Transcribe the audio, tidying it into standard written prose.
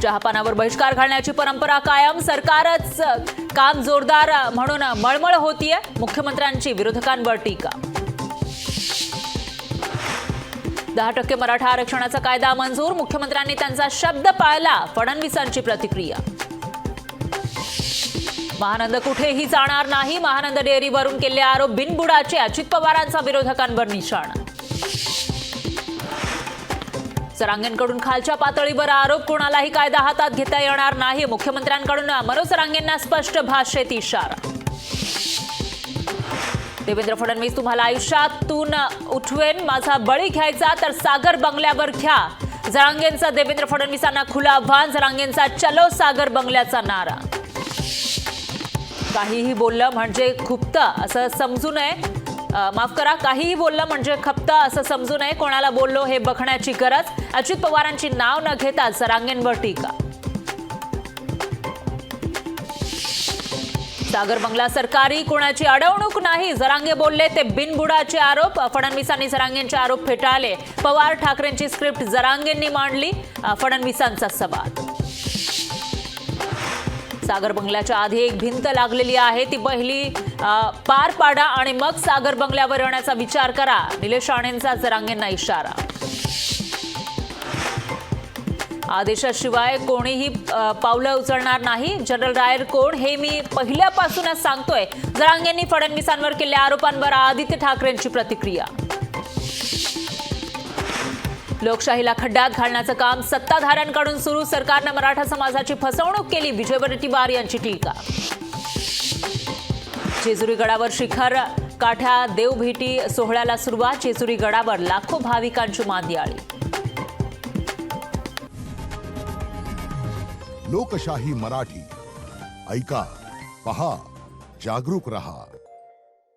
चहापानावर बहिष्कार घालण्याची परंपरा कायम, सरकारच काम जोरदार म्हणून मळमळ होतीये, मुख्यमंत्र्यांची विरोधकांवर टीका. 10% मराठा आरक्षणाचा कायदा मंजूर, मुख्यमंत्र्यांनी त्यांचा शब्द पाळला, फडणवीसांची प्रतिक्रिया. महानंद कुठेही जाणार नाही, महानंद डेअरीवरून केलेले आरोप बिनबुडाचे, अजित पवारांचा विरोधकांवर निशाणा. सरांगेंकडून खालच्या पातळीवर आरोप, कोणालाही कायदा हातात घेता येणार नाही, मुख्यमंत्र्यांकडून मनोज सरांगेंना स्पष्ट भाषेत इशारा. देवेंद्र फडणवीस, तुम्हाला आयुष्यातून उठवेन, माझा बळी घ्यायचा तर सागर बंगल्यावर घ्या, जरांगेंचा देवेंद्र फडणवीसांना खुलं आव्हान, जरांगेंचा चलो सागर बंगल्याचा नारा. काहीही बोललं म्हणजे खुपतं असं समजू नये, माफ करा, काहीही बोललं म्हणजे खपतं असं समजू नये, कोणाला बोललो हे बघण्याची गरज, अजित पवारांची नाव न घेता सरांगेंवर टीका. सागर बंगला सरकारी, कोणाची अडवणूक नाही, जरांगे बोलले ते बिनबुडाचे आरोप, फडणवीसांनी जरांगेंचे आरोप फेटाळले, पवार ठाकरेंची स्क्रिप्ट जरांगेंनी मांडली, फडणवीसांचा सवाल. सागर बंगल्याच्या आधी एक भिंत लागलेली आहे, ती पहिली पार पाडा आणि मग सागर बंगल्यावर येण्याचा विचार करा, निलेश राणेंचा जरांगेंना इशारा. आदेशाशिवाय कोणीही पावलं उचलणार नाही, जनरल रायर कोण हे मी पहिल्यापासूनच सांगतोय, जरांगेंनी फडणवीसांवर केलेल्या आरोपांवर आदित्य ठाकरेंची प्रतिक्रिया. लोकशाहीला खड्ड्यात घालण्याचं काम सत्ताधाऱ्यांकडून सुरू, सरकारनं मराठा समाजाची फसवणूक केली, विजय वडेट्टीवार यांची टीका. जेजुरी गडावर शिखर काठ्या देवभेटी सोहळ्याला सुरुवात, जेजुरी गडावर लाखो भाविकांची मांदियाळी. लोकशाही मराठी ऐका, पहा, जागरूक रहा.